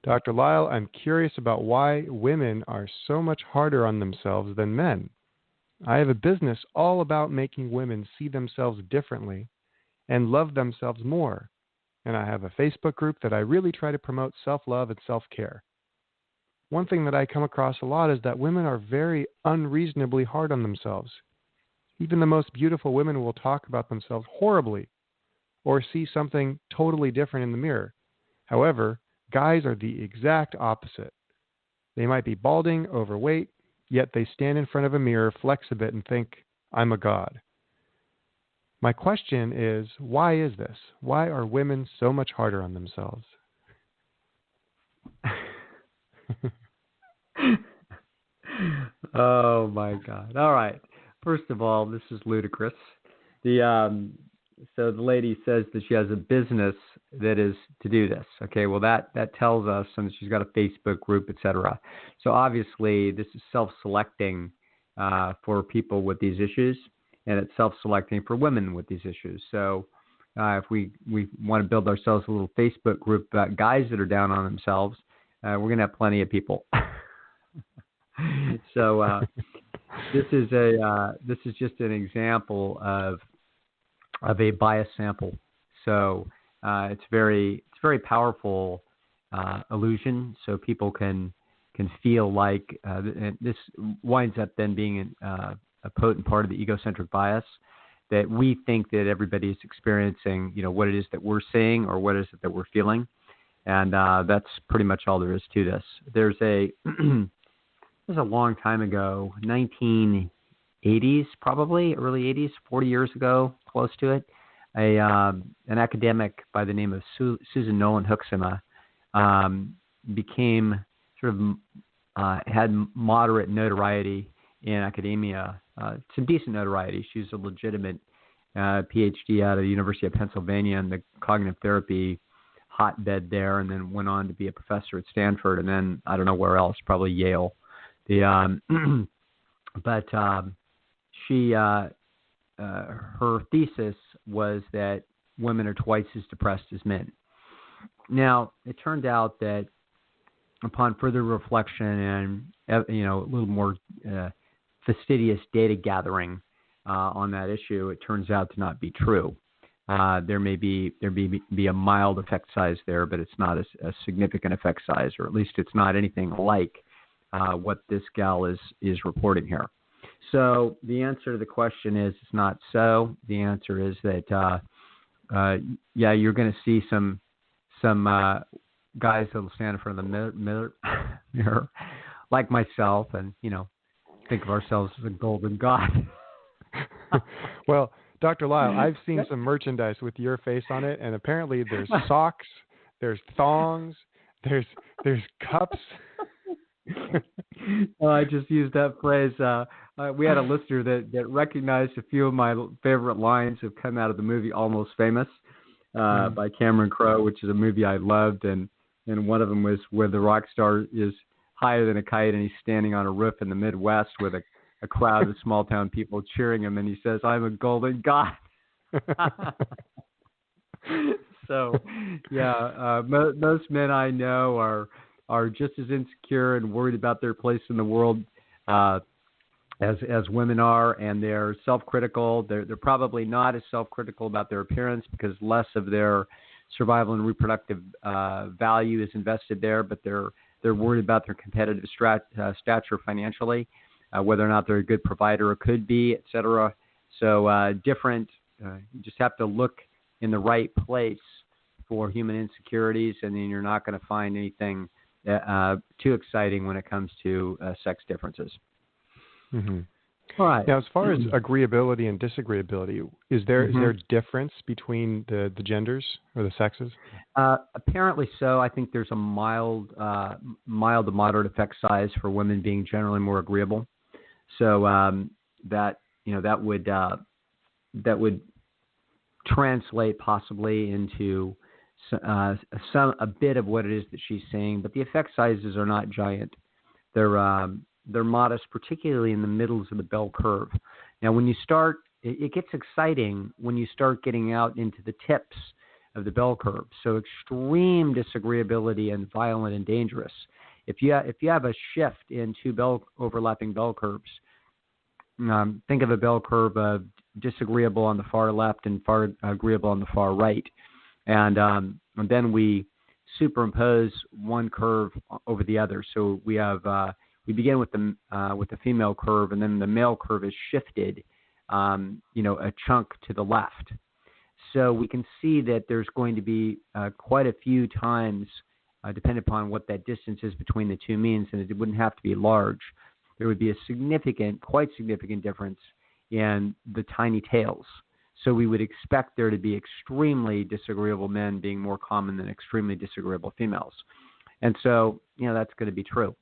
Dr. Lisle, I'm curious about why women are so much harder on themselves than men. I have a business all about making women see themselves differently and love themselves more. And I have a Facebook group that I really try to promote self-love and self-care. One thing that I come across a lot is that women are very unreasonably hard on themselves. Even the most beautiful women will talk about themselves horribly or see something totally different in the mirror. However, guys are the exact opposite. They might be balding, overweight, yet they stand in front of a mirror, flex a bit, and think, I'm a god. My question is, why is this? Why are women so much harder on themselves? Oh, my God. All right. First of all, this is ludicrous. So the lady says that she has a business that is to do this. Okay, well, that tells us, and she's got a Facebook group, etc. So obviously, this is self-selecting for people with these issues, and it's self-selecting for women with these issues. So if we want to build ourselves a little Facebook group about guys that are down on themselves, we're going to have plenty of people. So this is just an example of a bias sample. So it's very powerful illusion. So people can feel like and this winds up then being a potent part of the egocentric bias, that we think that everybody is experiencing, what it is that we're seeing or what is it that we're feeling, and that's pretty much all there is to this. There's a a long time ago, 1980s, probably early 80s, 40 years ago, close to it. An academic by the name of Susan Nolan Hoeksema became sort of had moderate notoriety in academia, some decent notoriety. She was a legitimate PhD out of the University of Pennsylvania in the cognitive therapy hotbed there, and then went on to be a professor at Stanford, and then I don't know where else, probably Yale. But she her thesis was that women are twice as depressed as men. Now, it turned out that upon further reflection and a little more fastidious data gathering on that issue, it turns out to not be true. There may be a mild effect size there, but it's not a significant effect size, or at least it's not anything like what this gal is reporting here. So the answer to the question is it's not so. The answer is that you're going to see some guys that will stand in front of the mirror like myself, and think of ourselves as a golden god. Well, Dr. Lisle, I've seen some merchandise with your face on it, and apparently there's socks, there's thongs, there's cups. I just used that phrase. We had a listener that recognized a few of my favorite lines have come out of the movie Almost Famous by Cameron Crowe, which is a movie I loved, and one of them was where the rock star is higher than a kite and he's standing on a roof in the Midwest with a crowd of small town people cheering him, and he says, "I'm a golden god." So, most men I know are just as insecure and worried about their place in the world as women are, and they're self-critical. They're probably not as self-critical about their appearance because less of their survival and reproductive value is invested there, but they're worried about their competitive stature financially, whether or not they're a good provider or could be, et cetera. So different. You just have to look in the right place for human insecurities, and then you're not going to find anything too exciting when it comes to sex differences. Mm-hmm. All right. Now, as far as agreeability and disagreeability, is there a difference between the genders or the sexes? Apparently so. I think there's a mild to moderate effect size for women being generally more agreeable. So that would translate possibly into a bit of what it is that she's saying, but the effect sizes are not giant. They're modest, particularly in the middles of the bell curve. Now, when you start, it gets exciting when you start getting out into the tips of the bell curve. So extreme disagreeability and violent and dangerous. If you have a shift in two overlapping bell curves, think of a bell curve of disagreeable on the far left and far agreeable on the far right, and then we superimpose one curve over the other. So we have we begin with the female curve, and then the male curve is shifted, a chunk to the left. So we can see that there's going to be quite a few times, depending upon what that distance is between the two means, and it wouldn't have to be large. There would be a quite significant difference in the tiny tails. So we would expect there to be extremely disagreeable men being more common than extremely disagreeable females. And so, that's going to be true.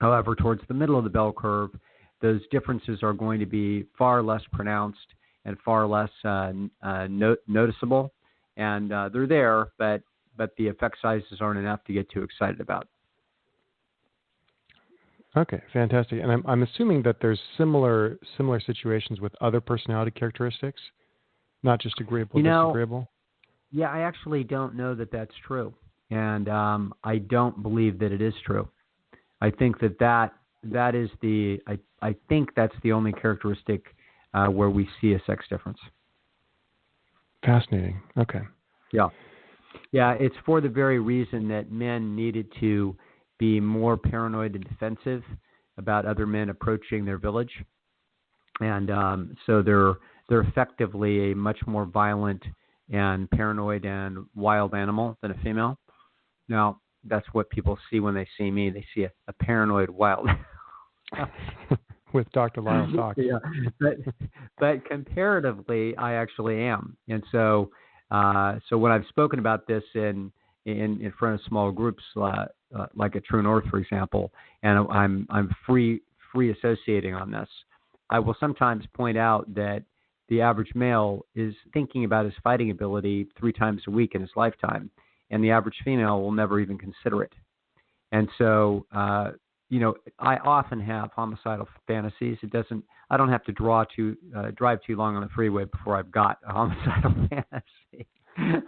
However, towards the middle of the bell curve, those differences are going to be far less pronounced and far less noticeable. And they're there, but the effect sizes aren't enough to get too excited about. Okay, fantastic. And I'm assuming that there's similar situations with other personality characteristics, not just agreeable, disagreeable. Yeah, I actually don't know that that's true, and I don't believe that it is true. I think that is I think that's the only characteristic where we see a sex difference. Fascinating. Okay. Yeah, it's for the very reason that men needed to be more paranoid and defensive about other men approaching their village, and so they're effectively a much more violent and paranoid and wild animal than a female. Now, that's what people see when they see me. They see a paranoid wild. With Dr. Lisle talk. Yeah, but comparatively, I actually am, and so when I've spoken about this in front of small groups, like at True North, for example, and I'm free associating on this, I will sometimes point out that the average male is thinking about his fighting ability 3 times a week in his lifetime, and the average female will never even consider it. And so, I often have homicidal fantasies. I don't have to drive too long on the freeway before I've got a homicidal fantasy.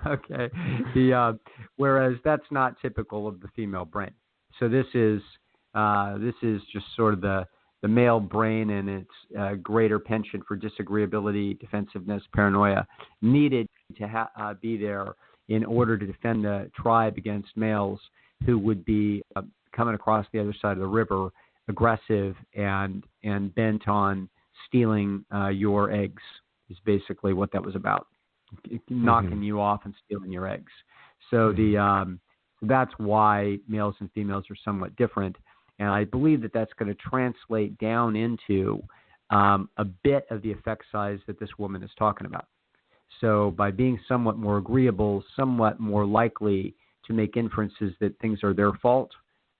Okay. Whereas that's not typical of the female brain. So this is just sort of the male brain and its greater penchant for disagreeability, defensiveness, paranoia needed to be there in order to defend the tribe against males who would be coming across the other side of the river, aggressive and bent on stealing your eggs. Is basically what that was about. Knocking you off and stealing your eggs. So that's why males and females are somewhat different, and I believe that that's going to translate down into a bit of the effect size that this woman is talking about. So by being somewhat more agreeable, somewhat more likely to make inferences that things are their fault,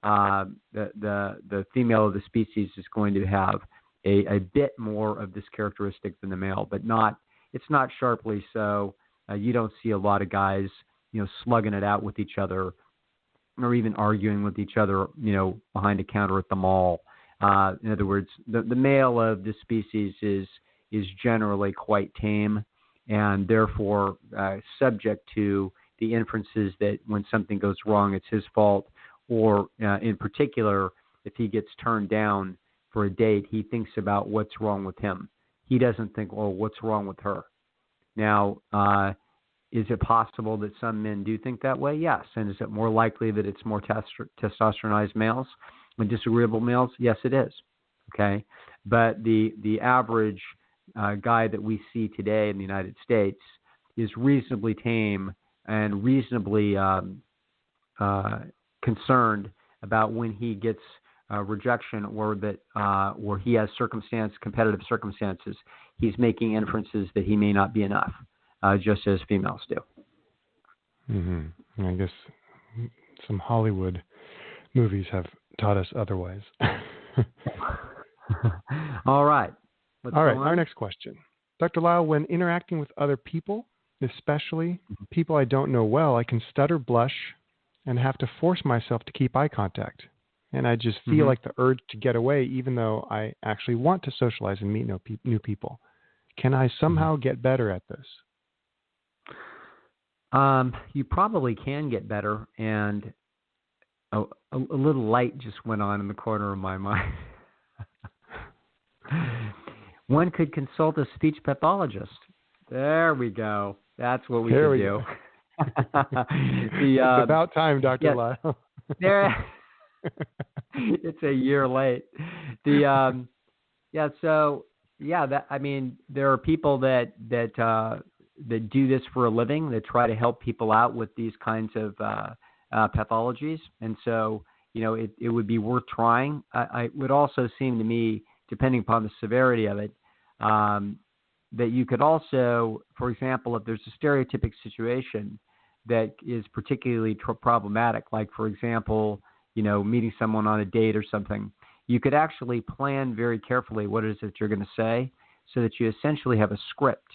the female of the species is going to have a bit more of this characteristic than the male, but it's not sharply so. You don't see a lot of guys, slugging it out with each other or even arguing with each other, behind a counter at the mall. In other words, the male of this species is generally quite tame and therefore subject to the inferences that when something goes wrong, it's his fault, or in particular, if he gets turned down for a date, he thinks about what's wrong with him. He doesn't think, what's wrong with her? Now, is it possible that some men do think that way? Yes. And is it more likely that it's more testosteronized males and disagreeable males? Yes, it is. Okay. But the average guy that we see today in the United States is reasonably tame and reasonably concerned about when he gets rejection or that or he has competitive circumstances. He's making inferences that he may not be enough, just as females do. I guess some Hollywood movies have taught us otherwise. All right. All right, our next question. Dr. Lisle, when interacting with other people, especially people I don't know well, I can stutter, blush, and have to force myself to keep eye contact. And I just feel like the urge to get away, even though I actually want to socialize and meet new people. Can I somehow get better at this? You probably can get better, and a little light just went on in the corner of my mind. One could consult a speech pathologist. There we go. That's what we could do. It's about time, Dr. Yeah, Lisle. there. It's a year late. There are people that do this for a living, that try to help people out with these kinds of pathologies, and so it would be worth trying. It would also seem to me, depending upon the severity of it, that you could also, for example, if there's a stereotypic situation that is particularly problematic, like, for example, meeting someone on a date or something, you could actually plan very carefully what it is that you're going to say, so that you essentially have a script.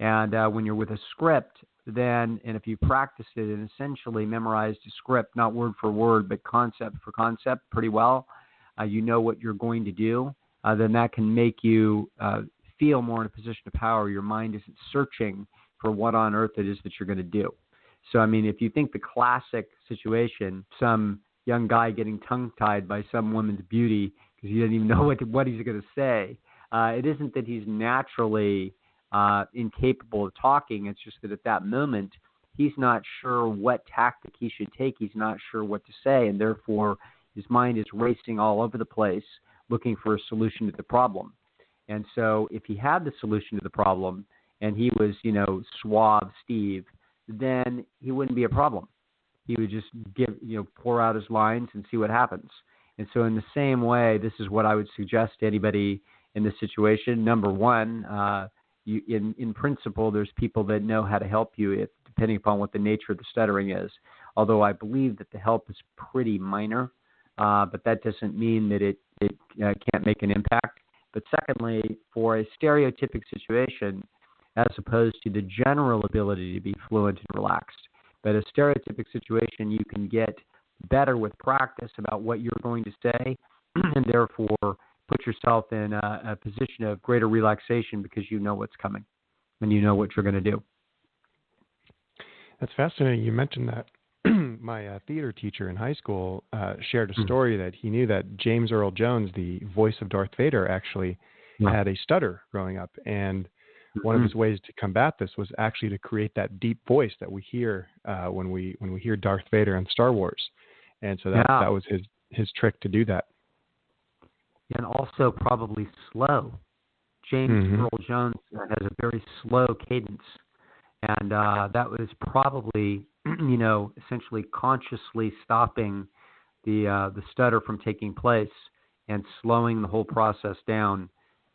And when you're with a script, then, and if you practice it and essentially memorized a script, not word for word, but concept for concept pretty well, you know what you're going to do, then that can make you feel more in a position of power. Your mind isn't searching for what on earth it is that you're going to do. So, if you think the classic situation, some young guy getting tongue-tied by some woman's beauty because he doesn't even know what he's going to say, it isn't that he's naturally incapable of talking. It's just that at that moment, he's not sure what tactic he should take. He's not sure what to say, and therefore his mind is racing all over the place looking for a solution to the problem. And so if he had the solution to the problem and he was, suave Steve, then he wouldn't be a problem. He would just pour out his lines and see what happens. And so in the same way, this is what I would suggest to anybody in this situation. Number one, in principle, there's people that know how to help you, depending upon what the nature of the stuttering is. Although I believe that the help is pretty minor, but that doesn't mean that it can't make an impact. But secondly, for a stereotypic situation, as opposed to the general ability to be fluent and relaxed, but a stereotypic situation, you can get better with practice about what you're going to say, and therefore put yourself in a position of greater relaxation because you know what's coming and you know what you're going to do. That's fascinating. You mentioned that. My theater teacher in high school shared a story that he knew that James Earl Jones, the voice of Darth Vader, actually had a stutter growing up. And one of his ways to combat this was actually to create that deep voice that we hear when we hear Darth Vader in Star Wars. And so that was his trick to do that. And also probably slow. James Earl Jones has a very slow cadence. And that was probably, essentially consciously stopping the stutter from taking place and slowing the whole process down.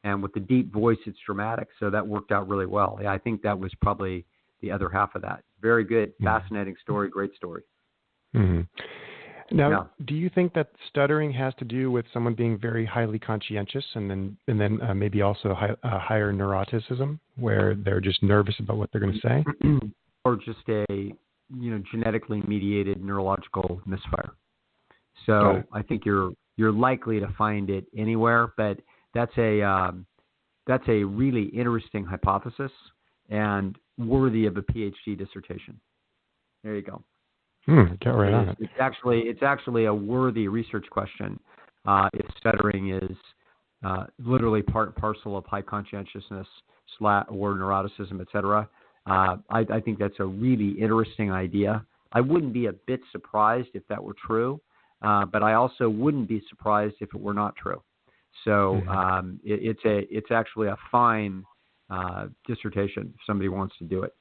And with the deep voice, it's dramatic. So that worked out really well. Yeah, I think that was probably the other half of that. Very good. Fascinating story. Great story. Now, do you think that stuttering has to do with someone being very highly conscientious and then maybe also higher neuroticism, where they're just nervous about what they're going to say? Or just a genetically mediated neurological misfire. So I think you're likely to find it anywhere, but that's a really interesting hypothesis and worthy of a PhD dissertation. There you go. Get right on it. It's actually a worthy research question. If stuttering is literally part and parcel of high conscientiousness or neuroticism, etc. I think that's a really interesting idea. I wouldn't be a bit surprised if that were true, but I also wouldn't be surprised if it were not true. So it's actually a fine dissertation if somebody wants to do it.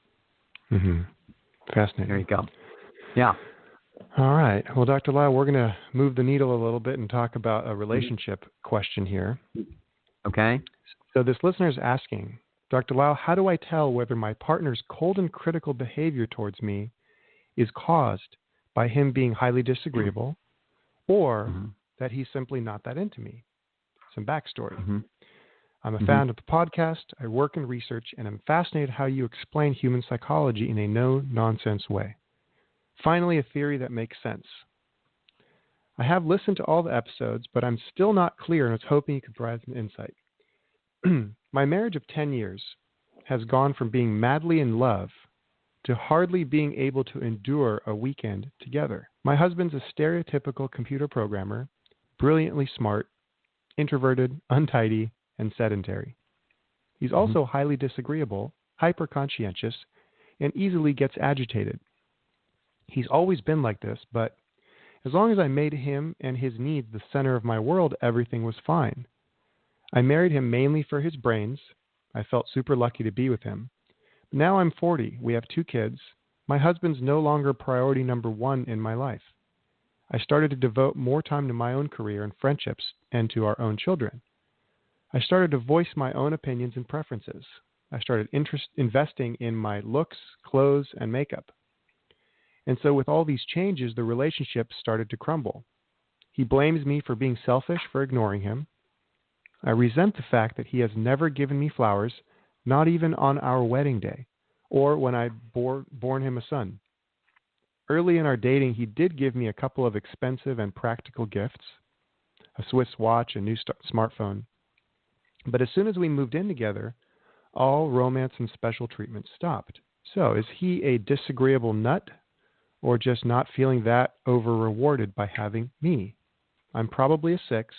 Fascinating. There you go. Yeah. All right. Well, Dr. Lisle, we're going to move the needle a little bit and talk about a relationship question here. Okay. So this listener is asking, Dr. Lisle, how do I tell whether my partner's cold and critical behavior towards me is caused by him being highly disagreeable or that he's simply not that into me? Some backstory. I'm a fan of the podcast. I work in research, and I'm fascinated how you explain human psychology in a no-nonsense way. Finally, a theory that makes sense. I have listened to all the episodes, but I'm still not clear and was hoping you could provide some insight. My marriage of 10 years has gone from being madly in love to hardly being able to endure a weekend together. My husband's a stereotypical computer programmer, brilliantly smart, introverted, untidy, and sedentary. He's also highly disagreeable, hyper-conscientious, and easily gets agitated. He's always been like this, but as long as I made him and his needs the center of my world, everything was fine. I married him mainly for his brains. I felt super lucky to be with him. Now I'm 40. We have 2 kids. My husband's no longer priority number 1 in my life. I started to devote more time to my own career and friendships and to our own children. I started to voice my own opinions and preferences. I started investing in my looks, clothes, and makeup. And so with all these changes, the relationship started to crumble. He blames me for being selfish for ignoring him. I resent the fact that he has never given me flowers, not even on our wedding day, or when I born him a son. Early in our dating, he did give me a couple of expensive and practical gifts, a Swiss watch, a new smartphone. But as soon as we moved in together, all romance and special treatment stopped. So is he a disagreeable nut, or just not feeling that over-rewarded by having me? I'm probably a 6.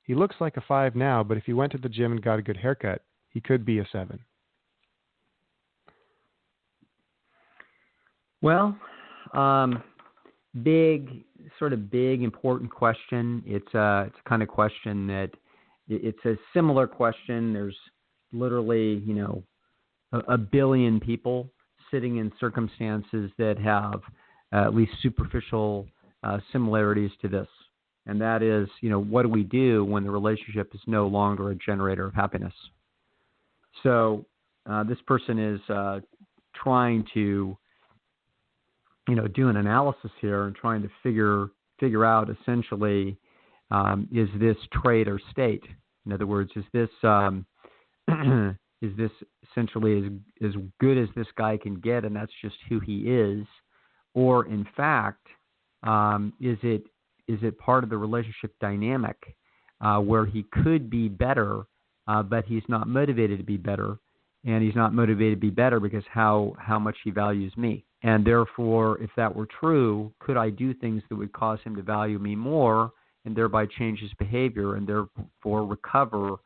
He looks like a 5 now, but if he went to the gym and got a good haircut, he could be a 7. Well, big, important question. It's a kind of question that it's a similar question. There's literally, a billion people sitting in circumstances that have at least superficial similarities to this. And that is, what do we do when the relationship is no longer a generator of happiness? So this person is trying to, do an analysis here and trying to figure out essentially, is this trait or state? In other words, is this is this essentially as good as this guy can get, and that's just who he is, or in fact, is it part of the relationship dynamic where he could be better, but he's not motivated to be better, and he's not motivated to be better because how much he values me. And therefore, if that were true, could I do things that would cause him to value me more and thereby change his behavior and therefore recover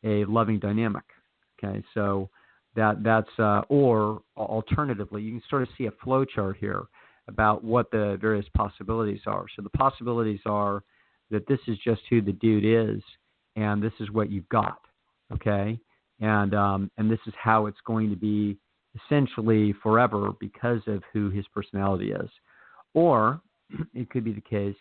a loving dynamic? Okay, so that's or alternatively, you can sort of see a flow chart here about what the various possibilities are. So the possibilities are that this is just who the dude is, and this is what you've got. Okay, and this is how it's going to be essentially forever because of who his personality is. Or it could be the case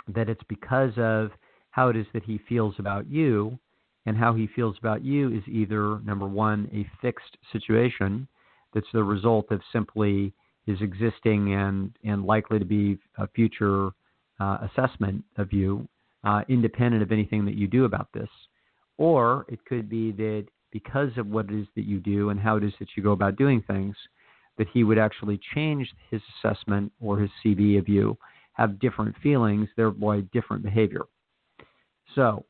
that it's because of how it is that he feels about you, and how he feels about you is either, number one, a fixed situation that's the result of simply his existing and likely to be a future assessment of you, independent of anything that you do about this. Or it could be that because of what it is that you do and how it is that you go about doing things, that he would actually change his assessment or his CV of you, have different feelings, thereby different behavior. So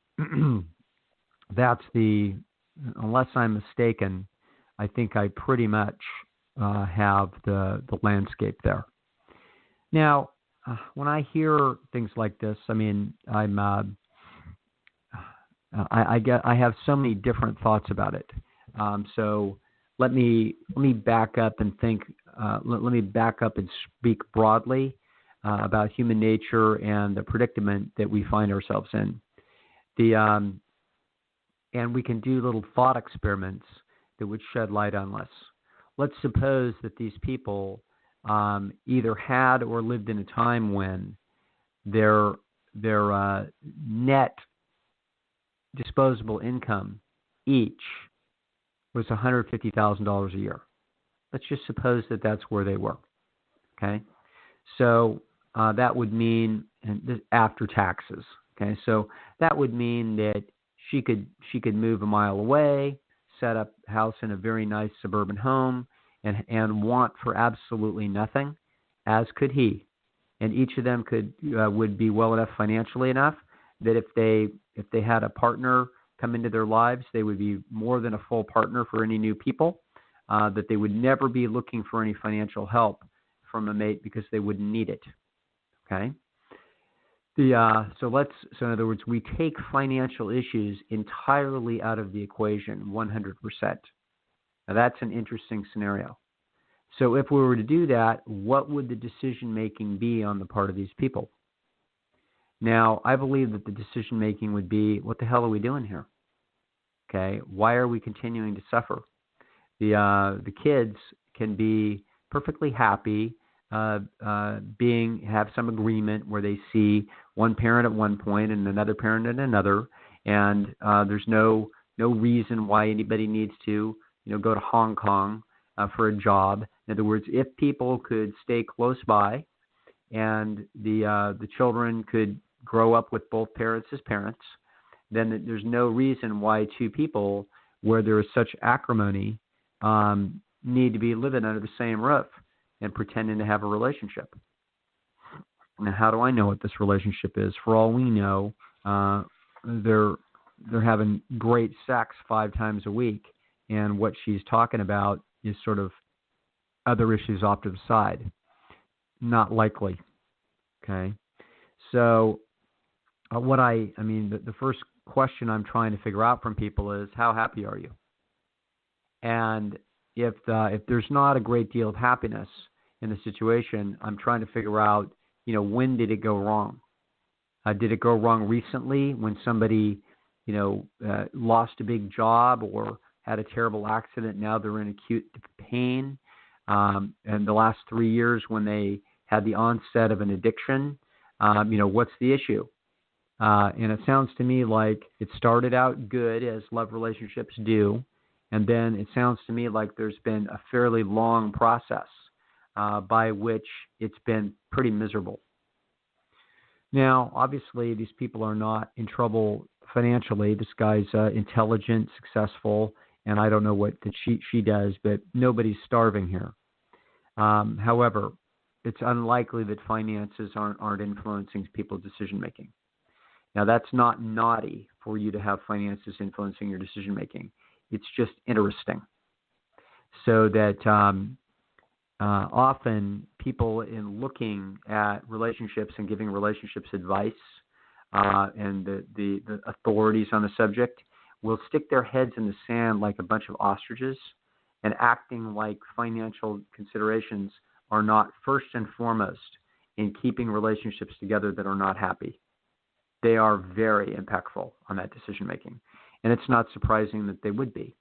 that's unless I'm mistaken, I think I pretty much have the landscape there. Now, when I hear things like this, I mean, I have so many different thoughts about it. So let me back up and think. Let me back up and speak broadly about human nature and the predicament that we find ourselves in. And we can do little thought experiments that would shed light on this. Let's suppose that these people either had or lived in a time when their net disposable income each was $150,000 a year. Let's just suppose that that's where they were. Okay, so that would mean, and this, after taxes. Okay, so that would mean that she could move a mile away, set up a house in a very nice suburban home, and want for absolutely nothing, as could he. And each of them would be well enough financially enough that if they had a partner come into their lives, they would be more than a full partner for any new people. that they would never be looking for any financial help from a mate because they wouldn't need it. Okay. So in other words, we take financial issues entirely out of the equation, 100%. Now that's an interesting scenario. So if we were to do that, what would the decision making be on the part of these people? Now, I believe that the decision making would be, what the hell are we doing here? Okay, why are we continuing to suffer? The kids can be perfectly happy have some agreement where they see one parent at one point and another parent at another, and there's no reason why anybody needs to go to Hong Kong for a job. In other words, if people could stay close by and the children could grow up with both parents as parents, then there's no reason why two people where there is such acrimony need to be living under the same roof and pretending to have a relationship. Now, how do I know what this relationship is? For all we know, they're having great sex 5 times a week, and what she's talking about is sort of other issues off to the side. Not likely. Okay, so the first question I'm trying to figure out from people is, how happy are you? And if there's not a great deal of happiness in the situation, I'm trying to figure out, when did it go wrong? Did it go wrong recently when somebody, lost a big job or had a terrible accident? Now they're in acute pain. And the last 3 years when they had the onset of an addiction, what's the issue? And it sounds to me like it started out good, as love relationships do. And then it sounds to me like there's been a fairly long process by which it's been pretty miserable. Now, obviously, these people are not in trouble financially. This guy's intelligent, successful, and I don't know what that she does, but nobody's starving here. However, it's unlikely that finances aren't influencing people's decision-making. Now, that's not naughty for you to have finances influencing your decision-making. It's just interesting. So that often people, in looking at relationships and giving relationships advice and the authorities on the subject, will stick their heads in the sand like a bunch of ostriches and acting like financial considerations are not first and foremost in keeping relationships together that are not happy. They are very impactful on that decision-making. And it's not surprising that they would be.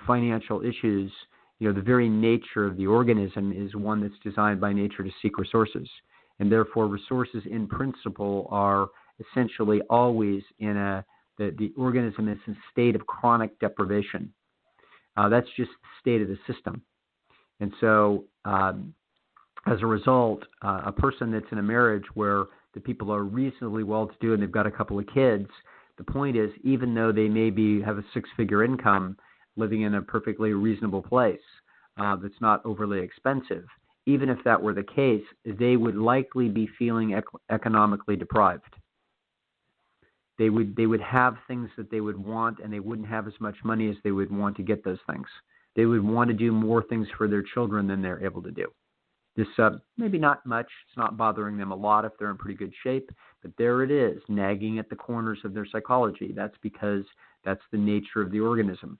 Financial issues, the very nature of the organism is one that's designed by nature to seek resources. And therefore, resources in principle are essentially always the organism is in a state of chronic deprivation. That's just the state of the system. And so, as a result, a person that's in a marriage where the people are reasonably well-to-do and they've got a couple of kids, the point is, even though they maybe have a 6-figure income living in a perfectly reasonable place that's not overly expensive, even if that were the case, they would likely be feeling economically deprived. They would have things that they would want, and they wouldn't have as much money as they would want to get those things. They would want to do more things for their children than they're able to do. This maybe not much. It's not bothering them a lot if they're in pretty good shape, but there it is, nagging at the corners of their psychology. That's because that's the nature of the organism.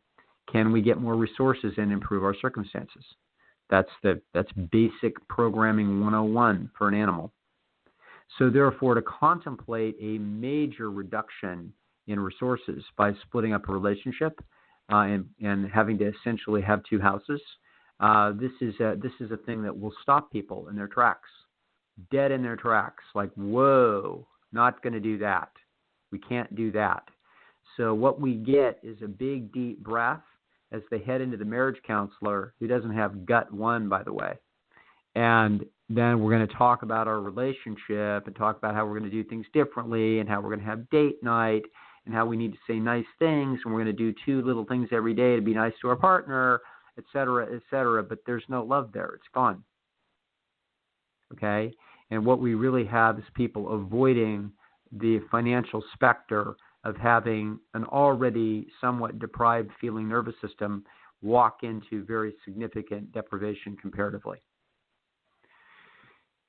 Can we get more resources and improve our circumstances? That's basic programming 101 for an animal. So therefore, to contemplate a major reduction in resources by splitting up a relationship and having to essentially have 2 houses, this is a thing that will stop people in their tracks, dead in their tracks. Like, whoa, not going to do that. We can't do that. So what we get is a big, deep breath as they head into the marriage counselor, who doesn't have gut 1, by the way. And then we're going to talk about our relationship and talk about how we're going to do things differently and how we're going to have date night and how we need to say nice things, and we're going to do 2 little things every day to be nice to our partner, et cetera, but there's no love there. It's gone. Okay? And what we really have is people avoiding the financial specter of having an already somewhat deprived feeling nervous system walk into very significant deprivation comparatively.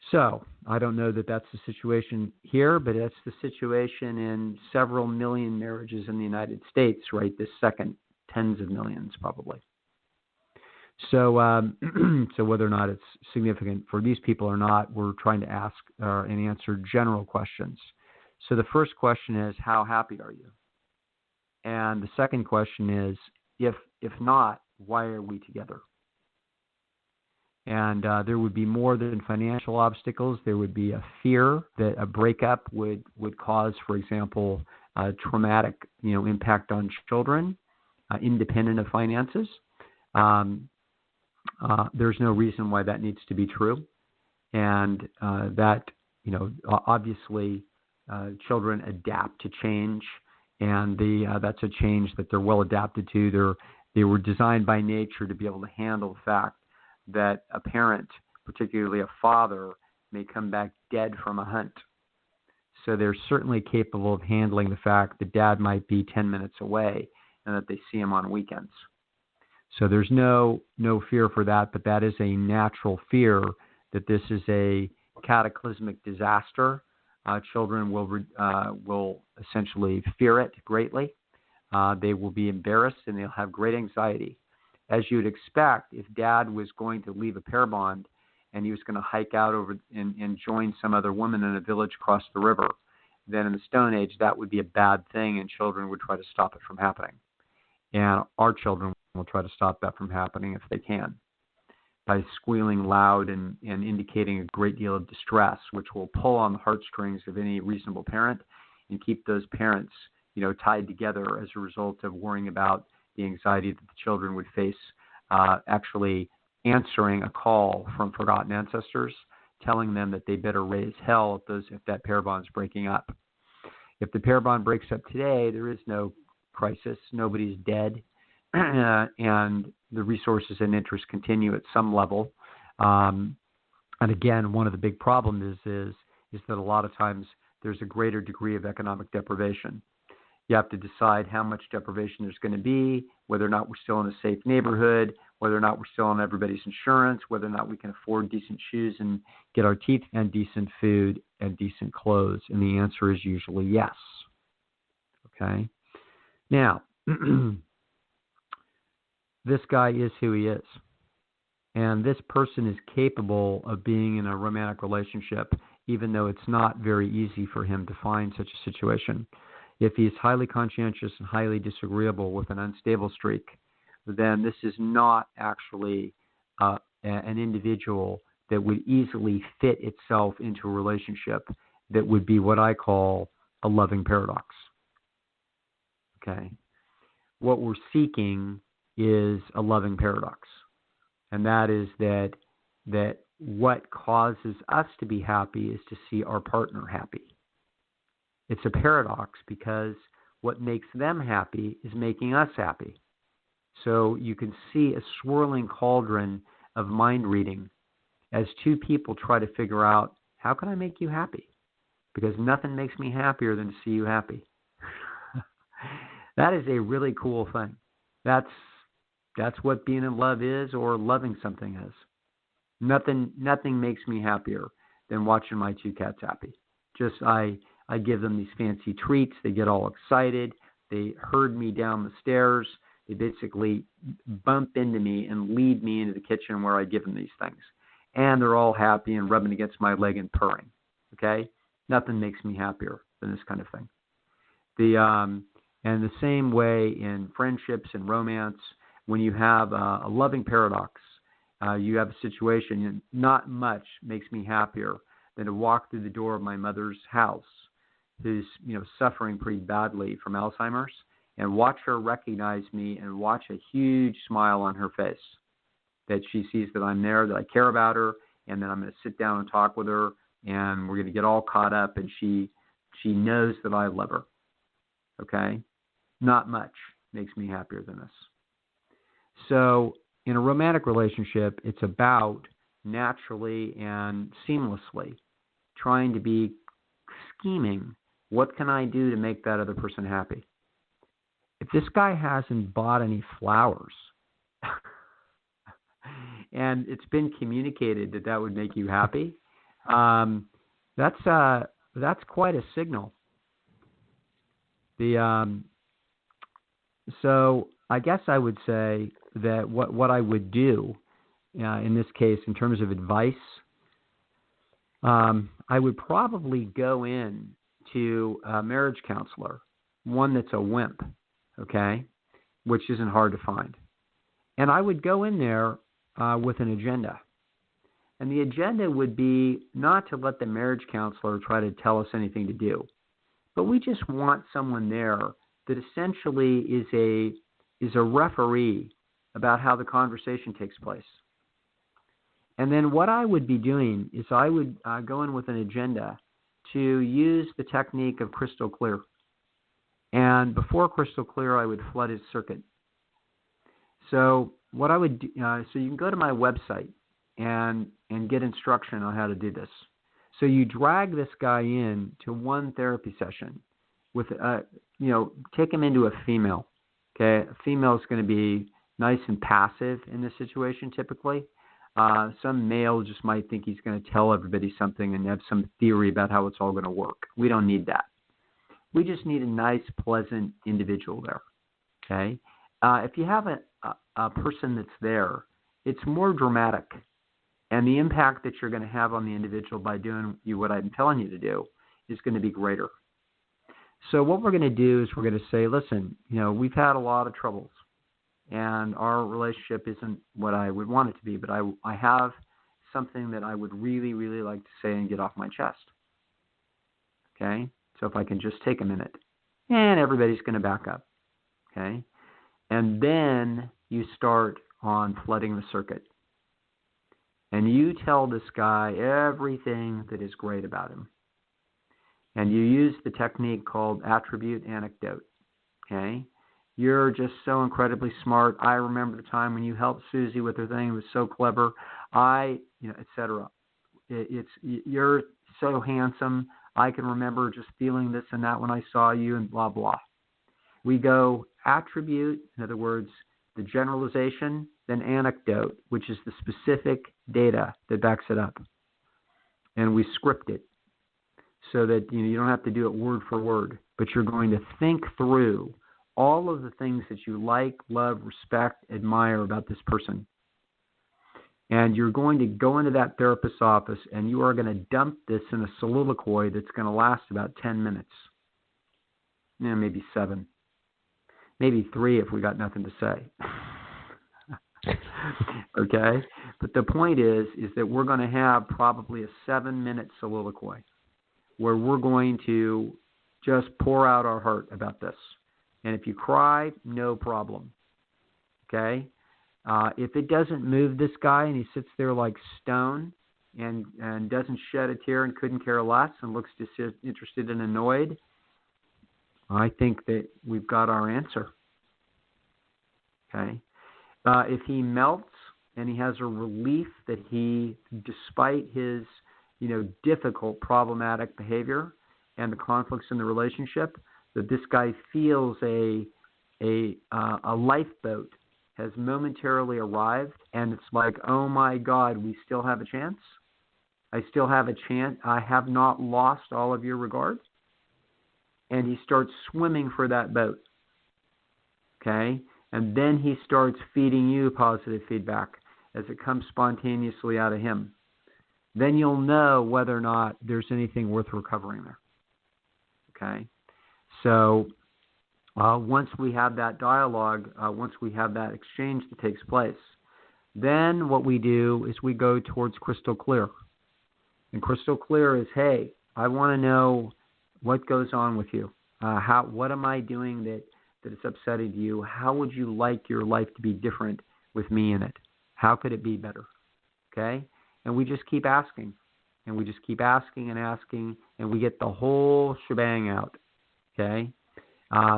So I don't know that that's the situation here, but that's the situation in several million marriages in the United States right this second, tens of millions probably. So, so whether or not it's significant for these people or not, we're trying to ask and answer general questions. So the first question is, how happy are you? And the second question is, if not, why are we together? And there would be more than financial obstacles. There would be a fear that a breakup would cause, for example, a traumatic impact on children, independent of finances. There's no reason why that needs to be true. And that, obviously children adapt to change, and that's a change that they're well adapted to. They were designed by nature to be able to handle the fact that a parent, particularly a father, may come back dead from a hunt. So they're certainly capable of handling the fact that dad might be 10 minutes away and that they see him on weekends. So there's no fear for that, but that is a natural fear that this is a cataclysmic disaster. Children will essentially fear it greatly. They will be embarrassed and they'll have great anxiety. As you'd expect, if dad was going to leave a pair bond and he was going to hike out over and join some other woman in a village across the river, then in the Stone Age, that would be a bad thing and children would try to stop it from happening. And our children will try to stop that from happening if they can, by squealing loud and indicating a great deal of distress, which will pull on the heartstrings of any reasonable parent and keep those parents, tied together as a result of worrying about the anxiety that the children would face actually answering a call from forgotten ancestors, telling them that they better raise hell if that pair bond's breaking up. If the pair bond breaks up today, there is no crisis. Nobody's dead. And the resources and interests continue at some level. And again, one of the big problems is that a lot of times there's a greater degree of economic deprivation. You have to decide how much deprivation there's going to be, whether or not we're still in a safe neighborhood, whether or not we're still on everybody's insurance, whether or not we can afford decent shoes and get our teeth, and decent food and decent clothes. And the answer is usually yes. Okay? Now, this guy is who he is. And this person is capable of being in a romantic relationship, even though it's not very easy for him to find such a situation. If he's highly conscientious and highly disagreeable with an unstable streak, then this is not actually an individual that would easily fit itself into a relationship that would be what I call a loving paradox. Okay? What we're seeking is a loving paradox. And that is that what causes us to be happy is to see our partner happy. It's a paradox because what makes them happy is making us happy. So you can see a swirling cauldron of mind reading as two people try to figure out, how can I make you happy? Because nothing makes me happier than to see you happy. That is a really cool thing. That's what being in love is, or loving something is. Nothing makes me happier than watching my two cats happy. I give them these fancy treats. They get all excited. They herd me down the stairs. They basically bump into me and lead me into the kitchen where I give them these things. And they're all happy and rubbing against my leg and purring. Okay? Nothing makes me happier than this kind of thing. And the same way in friendships and romance, when you have a loving paradox, you have a situation, not much makes me happier than to walk through the door of my mother's house, who's suffering pretty badly from Alzheimer's, and watch her recognize me and watch a huge smile on her face, that she sees that I'm there, that I care about her, and that I'm going to sit down and talk with her, and we're going to get all caught up, and she knows that I love her. Okay? Not much makes me happier than this. So in a romantic relationship, it's about naturally and seamlessly trying to be scheming What can I do to make that other person happy? If this guy hasn't bought any flowers and it's been communicated that that would make you happy, that's quite a signal. So I guess I would say that what I would do in this case, in terms of advice, I would probably go in to a marriage counselor, one that's a wimp, okay, which isn't hard to find. And I would go in there with an agenda. And the agenda would be not to let the marriage counselor try to tell us anything to do, but we just want someone there that essentially is a referee about how the conversation takes place. And then what I would be doing is I would go in with an agenda to use the technique of crystal clear. And before crystal clear, I would flood his circuit. So what I would do, so you can go to my website and get instruction on how to do this. So you drag this guy in to one therapy session with, take him into a female. Okay, a female is going to be nice and passive in this situation typically. Some male just might think he's going to tell everybody something and have some theory about how it's all going to work. We don't need that. We just need a nice, pleasant individual there. Okay, if you have a person that's there, it's more dramatic, and the impact that you're going to have on the individual by doing what I'm telling you to do is going to be greater. So what we're going to do is we're going to say, listen, we've had a lot of troubles, and our relationship isn't what I would want it to be, but I have something that I would really, really like to say and get off my chest. Okay? So if I can just take a minute, and everybody's going to back up. Okay? And then you start on flooding the circuit. And you tell this guy everything that is great about him. And you use the technique called attribute anecdote. Okay? You're just so incredibly smart. I remember the time when you helped Susie with her thing. It was so clever. Etc. You're so handsome. I can remember just feeling this and that when I saw you, and blah, blah. We go attribute, in other words, the generalization, then anecdote, which is the specific data that backs it up. And we script it so that you don't have to do it word for word, but you're going to think through all of the things that you like, love, respect, admire about this person. And you're going to go into that therapist's office and you are going to dump this in a soliloquy that's going to last about 10 minutes. Maybe 7. Maybe 3 if we got nothing to say. Okay? But the point is that we're going to have probably a 7-minute soliloquy where we're going to just pour out our heart about this. And if you cry, no problem. Okay? If it doesn't move this guy and he sits there like stone and doesn't shed a tear and couldn't care less and looks disinterested and annoyed, I think that we've got our answer. Okay? If he melts and he has a relief that he, despite his, difficult, problematic behavior and the conflicts in the relationship, that this guy feels a lifeboat has momentarily arrived, and it's like, oh my God, we still have a chance. I still have a chance. I have not lost all of your regard. And he starts swimming for that boat. Okay? And then he starts feeding you positive feedback as it comes spontaneously out of him. Then you'll know whether or not there's anything worth recovering there. Okay? So once we have that dialogue, once we have that exchange that takes place, then what we do is we go towards crystal clear. And crystal clear is, hey, I want to know what goes on with you. What am I doing that is upsetting to you? How would you like your life to be different with me in it? How could it be better? Okay? And we just keep asking. And we just keep asking and asking, and we get the whole shebang out. Okay?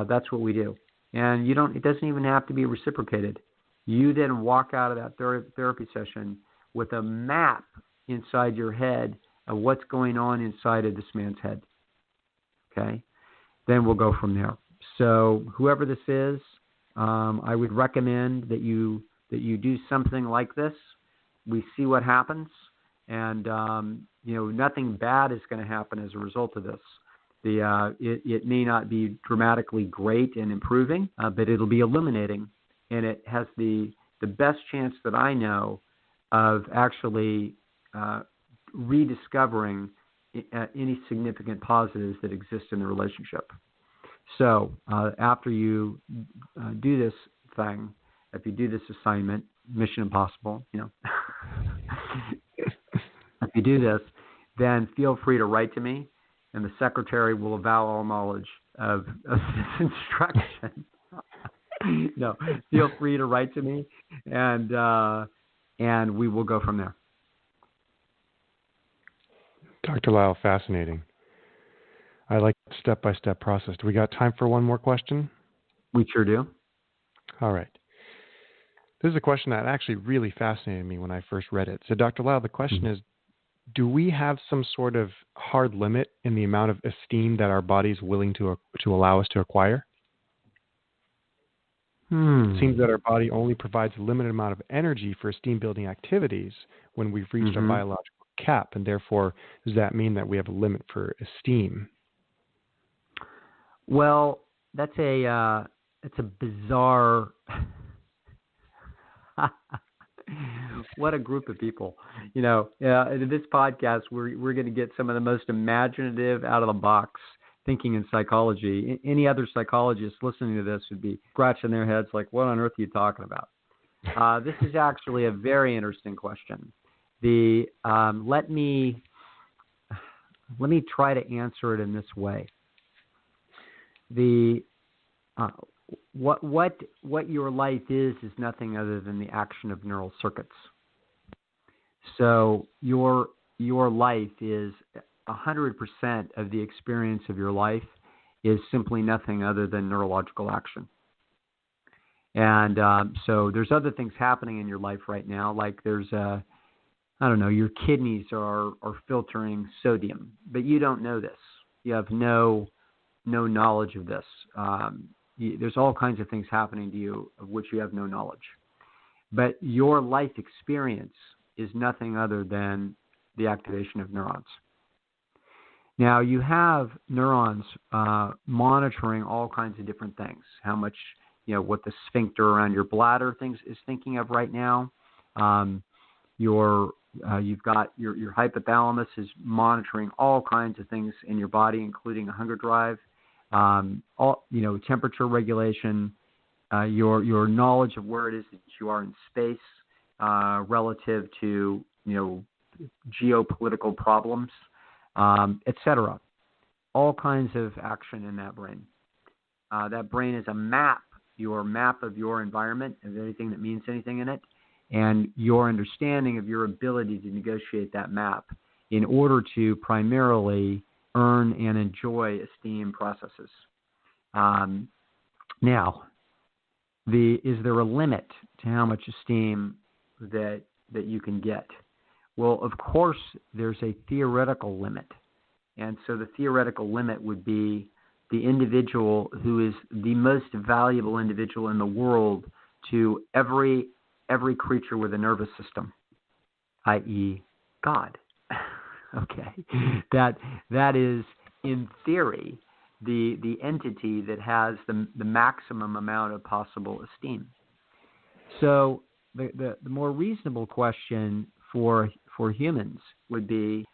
That's what we do. And it doesn't even have to be reciprocated. You then walk out of that therapy session with a map inside your head of what's going on inside of this man's head. Okay, then we'll go from there. So whoever this is, I would recommend that you do something like this. We see what happens, and nothing bad is going to happen as a result of this. It may not be dramatically great and improving, but it'll be illuminating, and it has the best chance that I know of actually rediscovering any significant positives that exist in the relationship. So after you do this thing, if you do this assignment, Mission Impossible, if you do this, then feel free to write to me, and the secretary will avow all knowledge of this instruction. No, feel free to write to me, and we will go from there. Dr. Lisle, fascinating. I like the step-by-step process. Do we got time for one more question? We sure do. All right. This is a question that actually really fascinated me when I first read it. So, Dr. Lisle, the question is, do we have some sort of hard limit in the amount of esteem that our body is willing to allow us to acquire? It seems that our body only provides a limited amount of energy for esteem-building activities when we've reached our biological cap, and therefore, does that mean that we have a limit for esteem? Well, that's a bizarre. What a group of people! In this podcast, we're going to get some of the most imaginative, out of the box thinking in psychology. Any other psychologists listening to this would be scratching their heads like, "What on earth are you talking about?" This is actually a very interesting question. Let me try to answer it in this way. What your life is nothing other than the action of neural circuits. So your life is 100% of the experience of your life is simply nothing other than neurological action. And so there's other things happening in your life right now, like there's your kidneys are filtering sodium, but you don't know this. You have no knowledge of this. There's all kinds of things happening to you of which you have no knowledge. But your life experience is nothing other than the activation of neurons. Now, you have neurons monitoring all kinds of different things. How much, what the sphincter around your bladder is thinking of right now. You've got your hypothalamus is monitoring all kinds of things in your body, including a hunger drive. Temperature regulation, your knowledge of where it is that you are in space relative to geopolitical problems, etc. All kinds of action in that brain. That brain is a map, your map of your environment, of anything that means anything in it, and your understanding of your ability to negotiate that map in order to primarily earn and enjoy esteem processes. Now, is there a limit to how much esteem that you can get? Well, of course, there's a theoretical limit. And so the theoretical limit would be the individual who is the most valuable individual in the world to every creature with a nervous system, i.e. God. Okay, that is in theory the entity that has the maximum amount of possible esteem. So the more reasonable question for humans would be,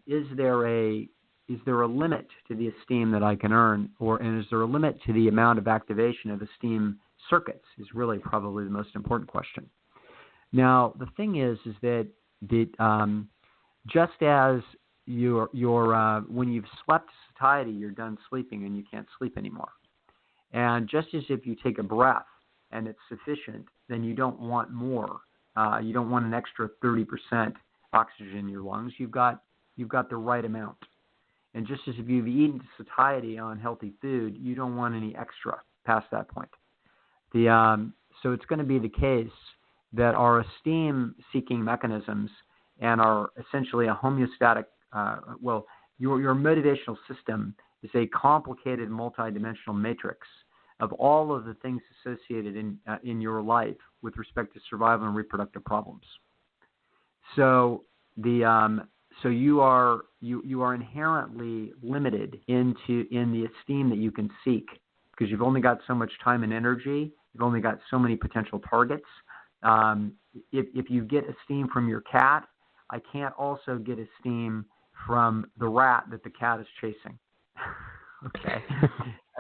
is there a limit to the esteem that I can earn, and is there a limit to the amount of activation of esteem circuits? Is really probably the most important question. Now, the thing is that just as when you've slept satiety, you're done sleeping and you can't sleep anymore. And just as if you take a breath and it's sufficient, then you don't want more. You don't want an extra 30% oxygen in your lungs. You've got the right amount. And just as if you've eaten satiety on healthy food, you don't want any extra past that point. So it's going to be the case that our esteem-seeking mechanisms and are essentially a homeostatic, your motivational system is a complicated multidimensional matrix of all of the things associated in your life with respect to survival and reproductive problems. So you are inherently limited in the esteem that you can seek, because you've only got so much time and energy. You've only got so many potential targets. If you get esteem from your cat, I can't also get esteem from the rat that the cat is chasing. Okay,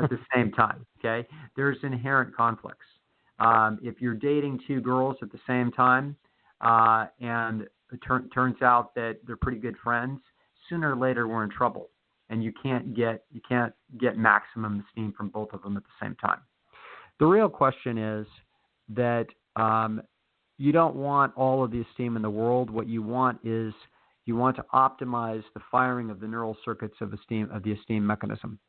at the same time. Okay, there's inherent conflicts. If you're dating two girls at the same time, and it turns out that they're pretty good friends, sooner or later we're in trouble, and you can't get maximum esteem from both of them at the same time. The real question is that you don't want all of the esteem in the world. What you want is you want to optimize the firing of the neural circuits of the esteem mechanism.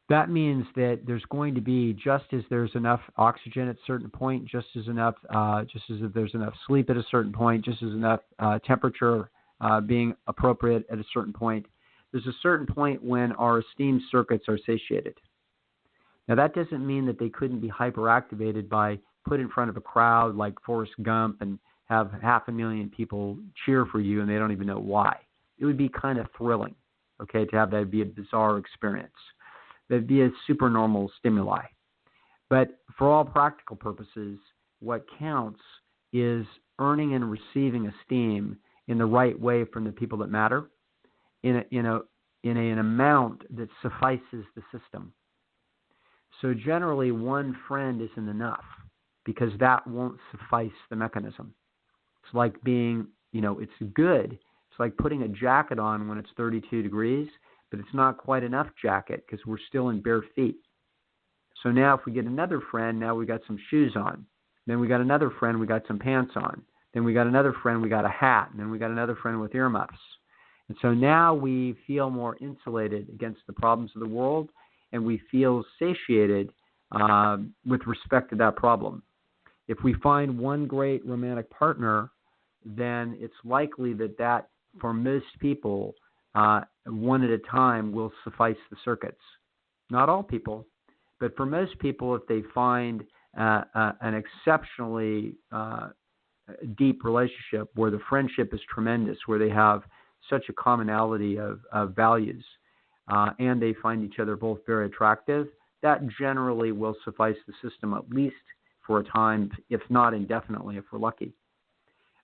That means that there's going to be, just as there's enough oxygen at a certain point, just as if there's enough sleep at a certain point, just as enough temperature being appropriate at a certain point, there's a certain point when our esteem circuits are satiated. Now, that doesn't mean that they couldn't be hyperactivated by put in front of a crowd like Forrest Gump and have 500,000 people cheer for you and they don't even know why. It would be kind of thrilling, okay, to have that be a bizarre experience. That'd be a supernormal stimuli. But for all practical purposes, what counts is earning and receiving esteem in the right way from the people that matter, in an amount that suffices the system. So generally, one friend isn't enough, because that won't suffice the mechanism. It's like being, it's good. It's like putting a jacket on when it's 32 degrees, but it's not quite enough jacket because we're still in bare feet. So now if we get another friend, now we got some shoes on. Then we got another friend, we got some pants on. Then we got another friend, we got a hat. And then we got another friend with earmuffs. And so now we feel more insulated against the problems of the world, and we feel satiated with respect to that problem. If we find one great romantic partner, then it's likely that for most people, one at a time will suffice the circuits. Not all people, but for most people, if they find an exceptionally deep relationship where the friendship is tremendous, where they have such a commonality of values, and they find each other both very attractive, that generally will suffice the system at least for a time, if not indefinitely, if we're lucky.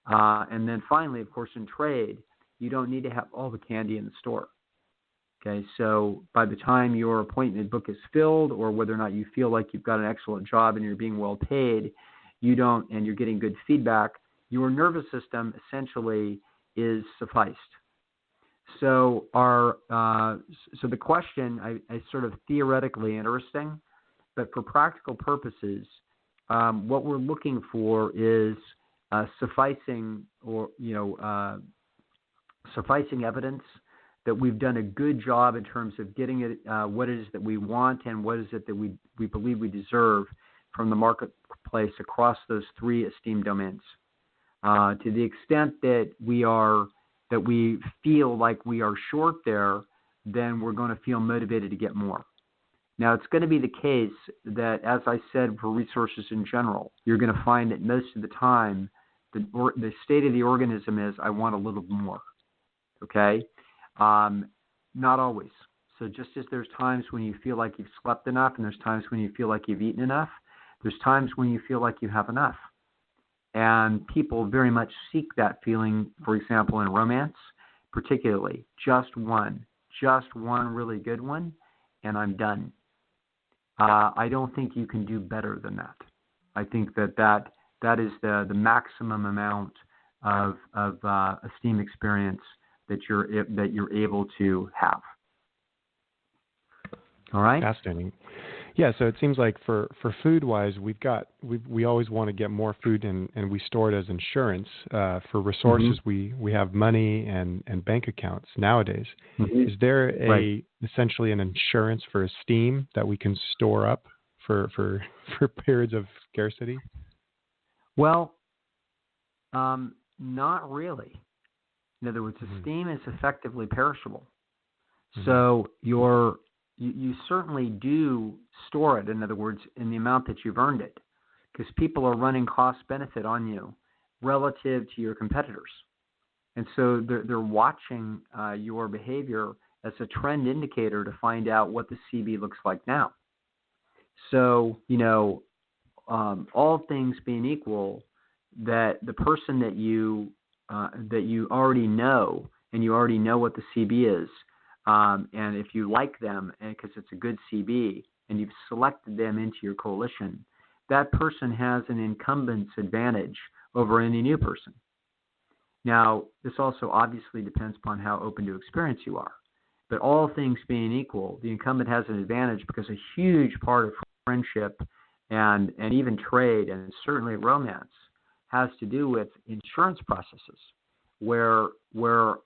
And then finally, of course, in trade, you don't need to have all the candy in the store. Okay, so by the time your appointment book is filled, or whether or not you feel like you've got an excellent job and you're being well paid, and you're getting good feedback, your nervous system essentially is sufficed. So so the question is sort of theoretically interesting, but for practical purposes, what we're looking for is sufficing evidence that we've done a good job in terms of getting it, what it is that we want and what is it that we believe we deserve from the marketplace across those three esteem domains. To the extent that we feel like we are short there, then we're going to feel motivated to get more. Now, it's going to be the case that, as I said, for resources in general, you're going to find that most of the time, the state of the organism is, I want a little more. Okay? Not always. So just as there's times when you feel like you've slept enough, and there's times when you feel like you've eaten enough, there's times when you feel like you have enough. And people very much seek that feeling, for example, in romance, particularly. Just one really good one, and I'm done. I don't think you can do better than that. I think that is the maximum amount of esteem experience that you're able to have. All right? Fascinating. Yeah, so it seems like for food-wise, we always want to get more food and we store it as insurance. For resources, Mm-hmm. we have money and bank accounts nowadays. Mm-hmm. Is there essentially an insurance for esteem that we can store up for periods of scarcity? Well, not really. In other words, esteem is effectively perishable. So you certainly do store it, in other words, in the amount that you've earned it, because people are running cost benefit on you relative to your competitors. And so they're watching your behavior as a trend indicator to find out what the CB looks like now. So, all things being equal, that the person that you already know, and you already know what the CB is, and if you like them, and because it's a good CB, and you've selected them into your coalition, that person has an incumbent's advantage over any new person. Now, this also obviously depends upon how open to experience you are. But all things being equal, the incumbent has an advantage because a huge part of friendship and even trade, and certainly romance, has to do with insurance processes, where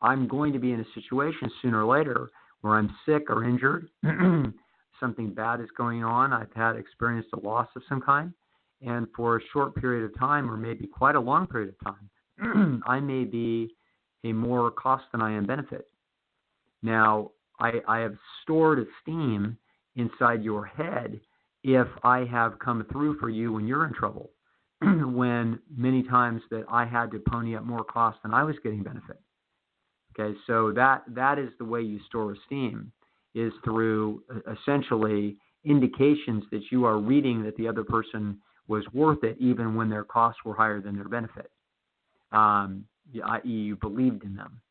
I'm going to be in a situation sooner or later where I'm sick or injured, something bad is going on, I've had experienced a loss of some kind, and for a short period of time, or maybe quite a long period of time, I may be a more cost than I am benefit. Now, I have stored esteem inside your head if I have come through for you when you're in trouble, when many times that I had to pony up more cost than I was getting benefit. Okay, so that is the way you store esteem, is through essentially indications that you are reading that the other person was worth it even when their costs were higher than their benefit. I.e., you believed in them,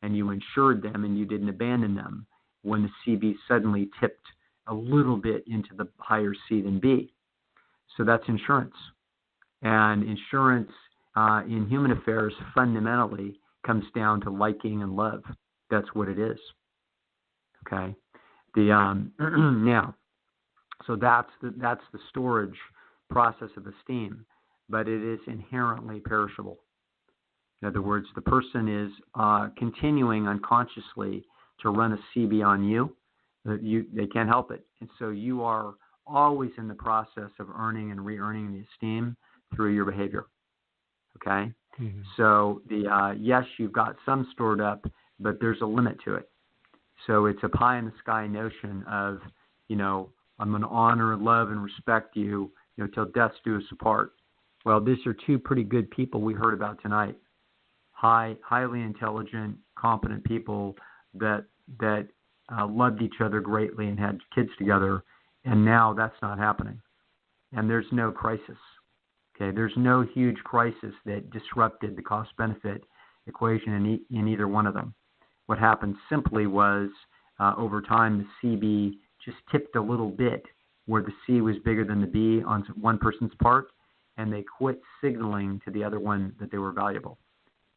and you insured them, and you didn't abandon them when the CB suddenly tipped a little bit into the higher C than B. So that's insurance. And insurance in human affairs fundamentally comes down to liking and love. That's what it is. Okay. Now, so that's the storage process of esteem, but it is inherently perishable. In other words, the person is continuing unconsciously to run a CB on you. They can't help it. And so you are always in the process of earning and re-earning the esteem through your behavior. Okay? Mm-hmm. So yes, you've got some stored up, but there's a limit to it. So it's a pie in the sky notion of, I'm going to honor, love, and respect you, till death do us apart. Well, these are two pretty good people we heard about tonight. Highly intelligent, competent people that loved each other greatly and had kids together, and now that's not happening. And there's no crisis. Okay, there's no huge crisis that disrupted the cost-benefit equation in either one of them. What happened simply was, over time, the CB just tipped a little bit where the C was bigger than the B on one person's part, and they quit signaling to the other one that they were valuable.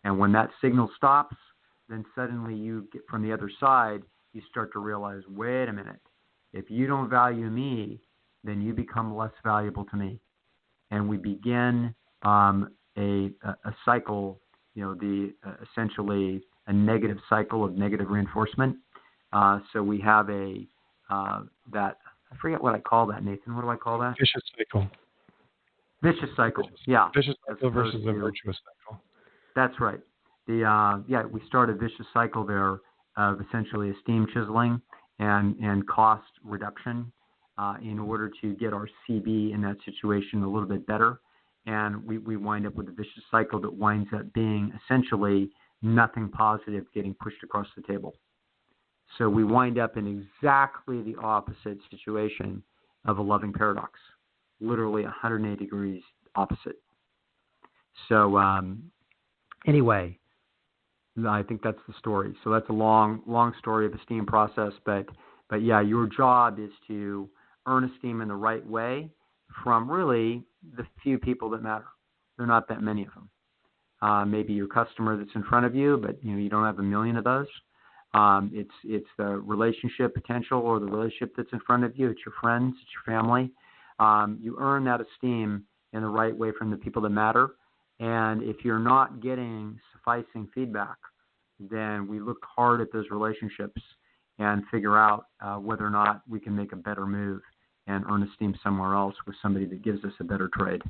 And when that signal stops, then suddenly you get from the other side, you start to realize, wait a minute, if you don't value me, then you become less valuable to me. And we begin a cycle, essentially a negative cycle of negative reinforcement. So we have I forget what I call that, Nathan. What do I call that? Vicious cycle. Vicious cycle, yeah. Vicious cycle versus a virtuous cycle. That's right. We start a vicious cycle there of essentially esteem chiseling and cost reduction in order to get our CB in that situation a little bit better. And we wind up with a vicious cycle that winds up being essentially nothing positive getting pushed across the table. So we wind up in exactly the opposite situation of a loving paradox, literally 180 degrees opposite. So anyway, I think that's the story. So that's a long story of esteem process, but yeah, your job is to earn esteem in the right way from really the few people that matter. There are not that many of them. Maybe your customer that's in front of you, but you don't have a million of those. It's the relationship potential or the relationship that's in front of you. It's your friends, it's your family. You earn that esteem in the right way from the people that matter. And if you're not getting sufficing feedback, then we look hard at those relationships and figure out whether or not we can make a better move and earn esteem somewhere else with somebody that gives us a better trade.